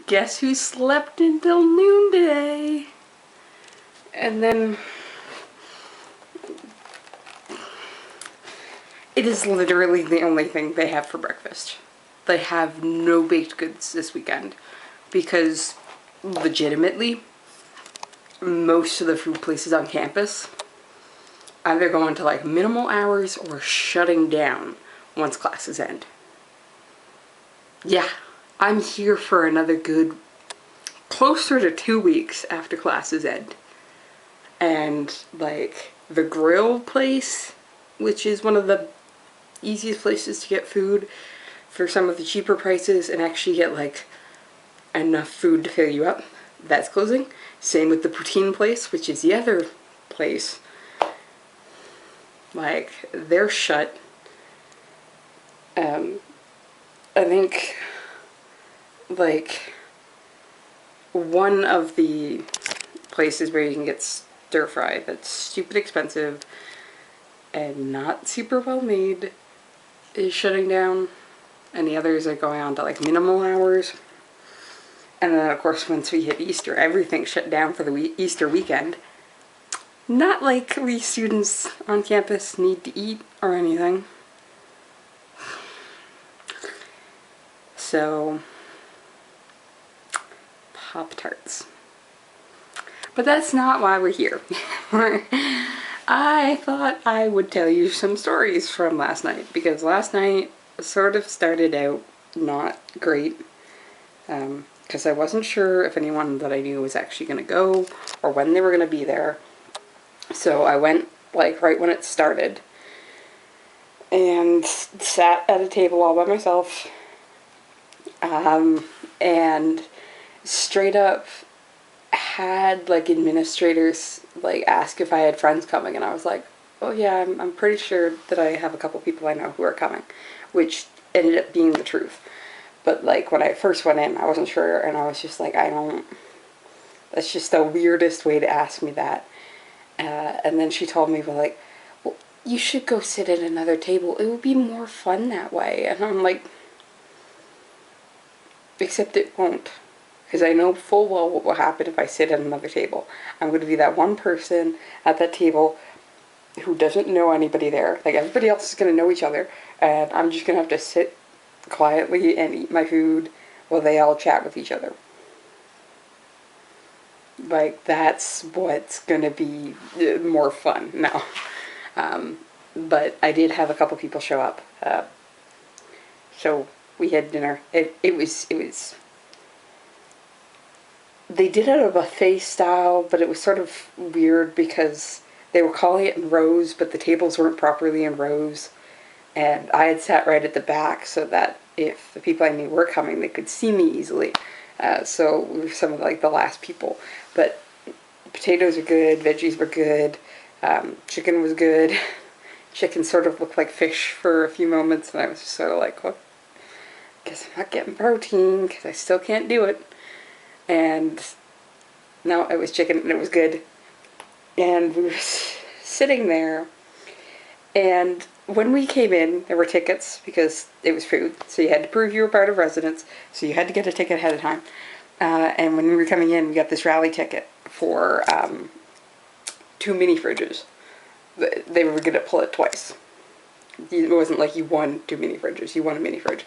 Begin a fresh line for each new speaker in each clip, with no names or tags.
Guess who slept until noon today? And then it is literally the only thing they have for breakfast. They have no baked goods this weekend because legitimately most of the food places on campus either going to like minimal hours or shutting down once classes end. Yeah, I'm here for another good closer to 2 weeks after classes end. And like the grill place, which is one of the easiest places to get food for some of the cheaper prices and actually get like enough food to fill you up, that's closing. Same with the poutine place, which is the other place. Like, they're shut. I think like one of the places where you can get stir fry that's stupid expensive and not super well made is shutting down, and the others are going on to like minimal hours. And then of course once we hit Easter, everything shut down for the Easter weekend. Not like we students on campus need to eat or anything. So, Pop-Tarts. But that's not why we're here. I thought I would tell you some stories from last night, because last night sort of started out not great, because I wasn't sure if anyone that I knew was actually going to go or when they were going to be there. So I went like right when it started and sat at a table all by myself, and straight up had like administrators like ask if I had friends coming, and I was like, oh yeah, I'm pretty sure that I have a couple people I know who are coming, which ended up being the truth. But like when I first went in, I wasn't sure, and I was just like, that's just the weirdest way to ask me that. And then she told me, well, like, well, you should go sit at another table. It would be more fun that way. And I'm like, except it won't. Because I know full well what will happen if I sit at another table. I'm going to be that one person at that table who doesn't know anybody there. Like, everybody else is going to know each other. And I'm just going to have to sit quietly and eat my food while they all chat with each other. Like, that's what's gonna be more fun now. But I did have a couple people show up. So we had dinner. It was, they did it a buffet style, but it was sort of weird because they were calling it in rows, but the tables weren't properly in rows. And I had sat right at the back so that if the people I knew were coming, they could see me easily. So we were some of like the last people. But potatoes were good, veggies were good, chicken was good. Chicken sort of looked like fish for a few moments, and I was just sort of like, well, guess I'm not getting protein because I still can't do it. And no, it was chicken and it was good. And we were sitting there, and when we came in, there were tickets because it was food, so you had to prove you were part of residence, so you had to get a ticket ahead of time. And when we were coming in, we got this rally ticket for 2 mini fridges. They were going to pull it twice. It wasn't like you won 2 mini fridges, you won a mini fridge.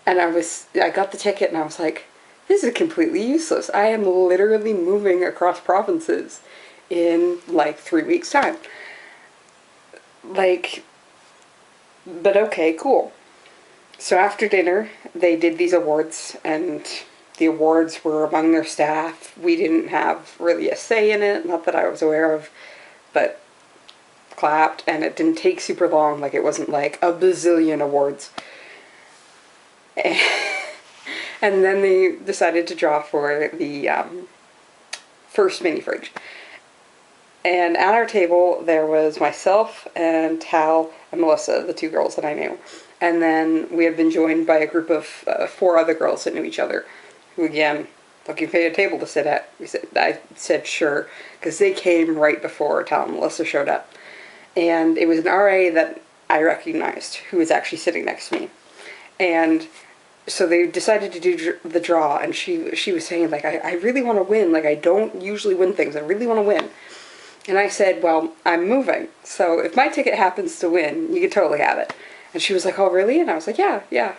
And I got the ticket and I was like, this is completely useless. I am literally moving across provinces in like 3 weeks' time. Like, but okay, cool. So after dinner, they did these awards, and the awards were among their staff. We didn't have really a say in it, not that I was aware of, but clapped, and it didn't take super long. Like, it wasn't like a bazillion awards. And then they decided to draw for the first mini fridge. And at our table, there was myself and Tal and Melissa, the 2 girls that I knew. And then we had been joined by a group of 4 other girls that knew each other, who, again, looking for a table to sit at. I said sure, because they came right before Tal and Melissa showed up. And it was an RA that I recognized, who was actually sitting next to me. And so they decided to do the draw, and she was saying, like, I really want to win. Like, I don't usually win things. I really want to win. And I said, well, I'm moving, so if my ticket happens to win, you can totally have it. And she was like, oh, really? And I was like, yeah, yeah.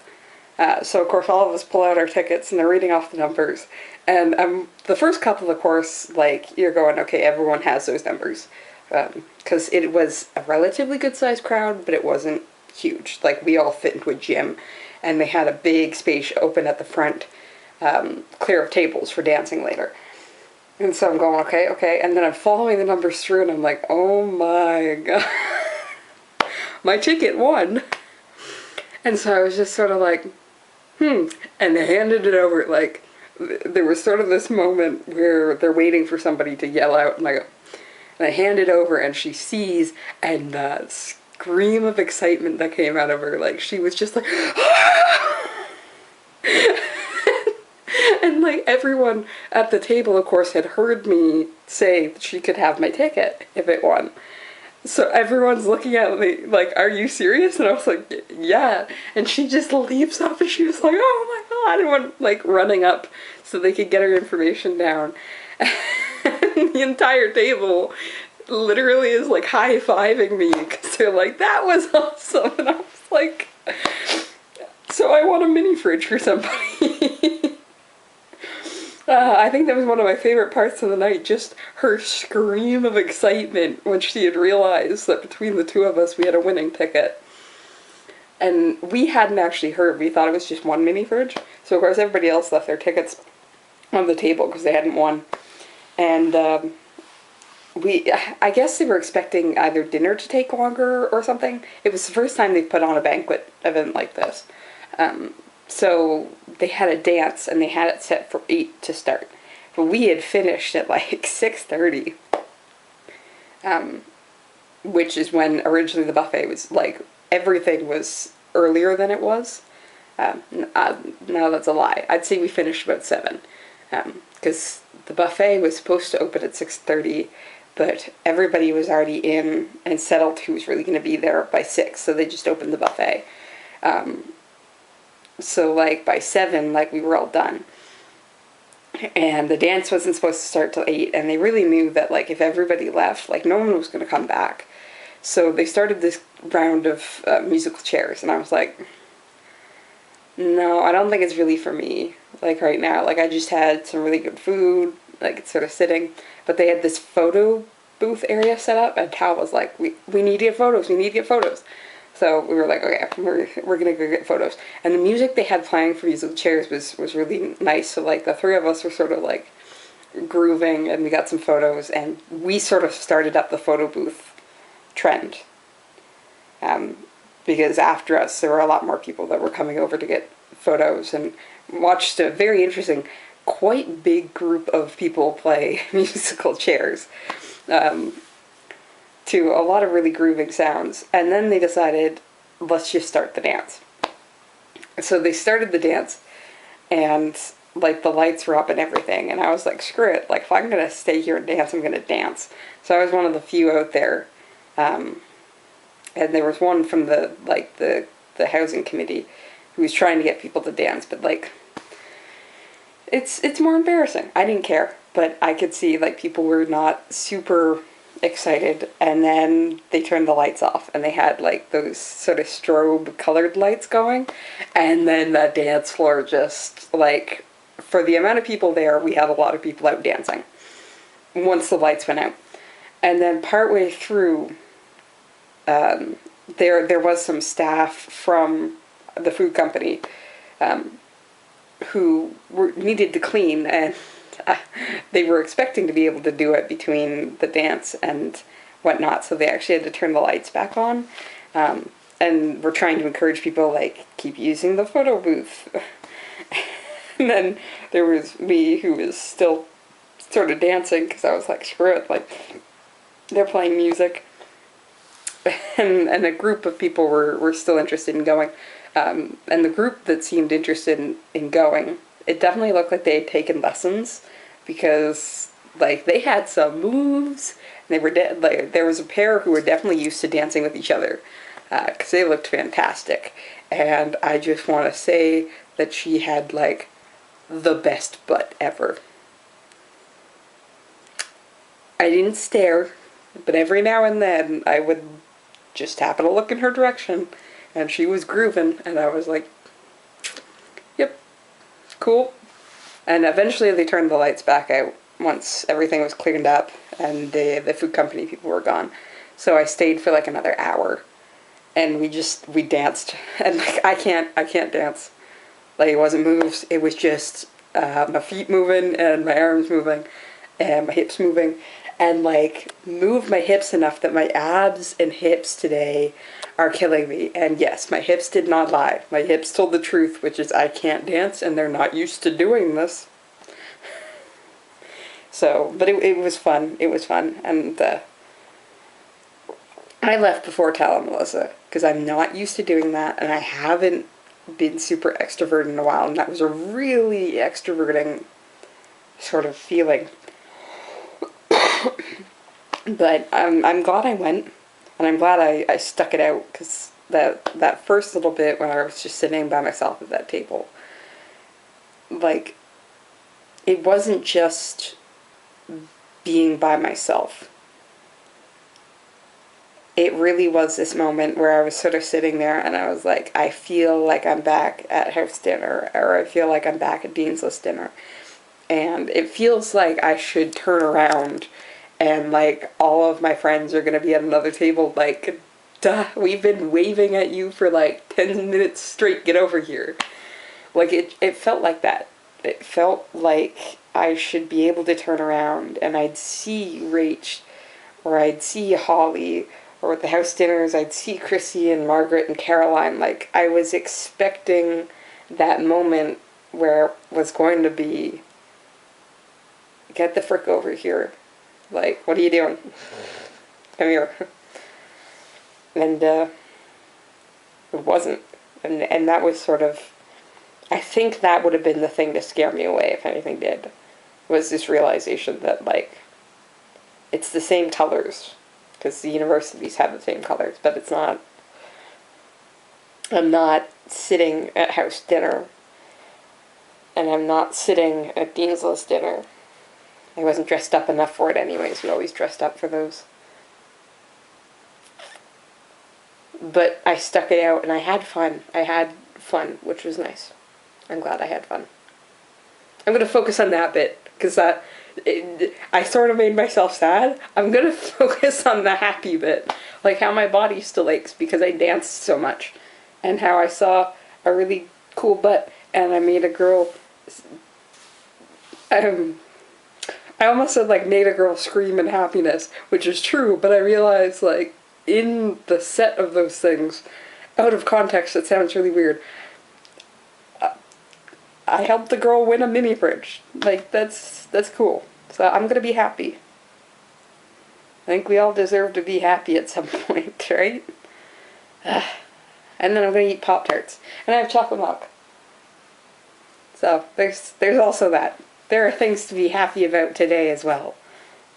So, of course, all of us pull out our tickets, and they're reading off the numbers. And the first couple, of course, like, you're going, okay, everyone has those numbers. Because it was a relatively good-sized crowd, but it wasn't huge. Like, we all fit into a gym, and they had a big space open at the front, clear of tables for dancing later. And so I'm going, okay, okay, and then I'm following the numbers through, and I'm like, oh my god, my ticket won. And so I was just sort of like, and they handed it over, like, there was sort of this moment where they're waiting for somebody to yell out, and I hand it over, and she sees, and the scream of excitement that came out of her, like, she was just like, and, like, everyone at the table, of course, had heard me say that she could have my ticket if it won. So everyone's looking at me like, are you serious? And I was like, yeah. And she just leaps up and she was like, oh my god, and went, like, running up so they could get her information down. And the entire table literally is, like, high-fiving me because they're like, that was awesome. And I was like, so I want a mini fridge for somebody. I think that was one of my favorite parts of the night, just her scream of excitement when she had realized that between the two of us we had a winning ticket. And we hadn't actually heard, we thought it was just one mini fridge. So of course everybody else left their tickets on the table because they hadn't won. And I guess they were expecting either dinner to take longer or something. It was the first time they've put on a banquet event like this. So they had a dance, and they had it set for 8 to start. But we had finished at like 6:30, which is when originally the buffet was, like, everything was earlier than it was. No, that's a lie. I'd say we finished about 7, because the buffet was supposed to open at 6:30, but everybody was already in and settled who was really going to be there by 6, so they just opened the buffet. So, like, by 7, like, we were all done. And the dance wasn't supposed to start till 8, and they really knew that, like, if everybody left, like, no one was going to come back. So they started this round of musical chairs, and I was like, no, I don't think it's really for me, like, right now. Like, I just had some really good food, like, it's sort of sitting. But they had this photo booth area set up, and Tal was like, we need to get photos, we need to get photos. So we were like, okay, we're gonna go get photos. And the music they had playing for musical chairs was really nice. So, like, the three of us were sort of, like, grooving, and we got some photos, and we sort of started up the photo booth trend. Because after us, there were a lot more people that were coming over to get photos, and watched a very interesting, quite big group of people play musical chairs. To a lot of really grooving sounds. And then they decided, let's just start the dance. So they started the dance, and, like, the lights were up and everything, and I was like, screw it, like, if I'm gonna stay here and dance, I'm gonna dance. So I was one of the few out there, and there was one from the housing committee who was trying to get people to dance, but, like, it's more embarrassing. I didn't care, but I could see, like, people were not super excited, and then they turned the lights off, and they had, like, those sort of strobe colored lights going, and then the dance floor just, like, for the amount of people there, we had a lot of people out dancing once the lights went out. And then partway through, there was some staff from the food company who needed to clean, and they were expecting to be able to do it between the dance and whatnot, so they actually had to turn the lights back on. And we're trying to encourage people, like, keep using the photo booth. And then there was me, who was still sort of dancing, because I was like, screw it, like, they're playing music. And a group of people were still interested in going. And the group that seemed interested in going, it definitely looked like they had taken lessons, because, like, they had some moves, and they were like, there was a pair who were definitely used to dancing with each other, because they looked fantastic. And I just want to say that she had, like, the best butt ever. I didn't stare, but every now and then I would just happen to look in her direction, and she was grooving, and I was like, yep, cool. And eventually they turned the lights back out once everything was cleaned up and the food company people were gone. So I stayed for like another hour, and we danced, and like I can't dance. Like, it wasn't moves, it was just my feet moving and my arms moving and my hips moving, and like moved my hips enough that my abs and hips today are killing me. And yes, my hips did not lie. My hips told the truth, which is I can't dance and they're not used to doing this. So, but it was fun. It was fun. And I left before telling Melissa, because I'm not used to doing that, and I haven't been super extroverted in a while, and that was a really extroverting sort of feeling. But I'm glad I went, and I'm glad I stuck it out, because that first little bit when I was just sitting by myself at that table, like, it wasn't just being by myself. It really was this moment where I was sort of sitting there and I was like, I feel like I'm back at house dinner, or I feel like I'm back at Dean's List dinner. And it feels like I should turn around and like all of my friends are going to be at another table like, duh, we've been waving at you for like 10 minutes straight, get over here. Like, it felt like that. It felt like I should be able to turn around and I'd see Rach, or I'd see Holly, or at the house dinners I'd see Chrissy and Margaret and Caroline. Like, I was expecting that moment where it was going to be, get the frick over here. Like, what are you doing? Come here. And it wasn't. And that was sort of, I think that would have been the thing to scare me away if anything did, was this realization that, like, it's the same colors, because the universities have the same colors, but it's not. I'm not sitting at house dinner, and I'm not sitting at Dean's List dinner. I wasn't dressed up enough for it anyways. We always dressed up for those. But I stuck it out, and I had fun. I had fun, which was nice. I'm glad I had fun. I'm going to focus on that bit, because I sort of made myself sad. I'm going to focus on the happy bit. Like how my body still aches because I danced so much. And how I saw a really cool butt and I made a girl... I almost said like made a girl scream in happiness, which is true, but I realized like in the set of those things, out of context it sounds really weird. I helped the girl win a mini fridge. Like, that's cool. So I'm gonna be happy. I think we all deserve to be happy at some point, right? And then I'm gonna eat Pop-Tarts. And I have chocolate milk. So there's also that. There are things to be happy about today as well.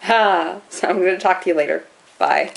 So I'm gonna talk to you later. Bye.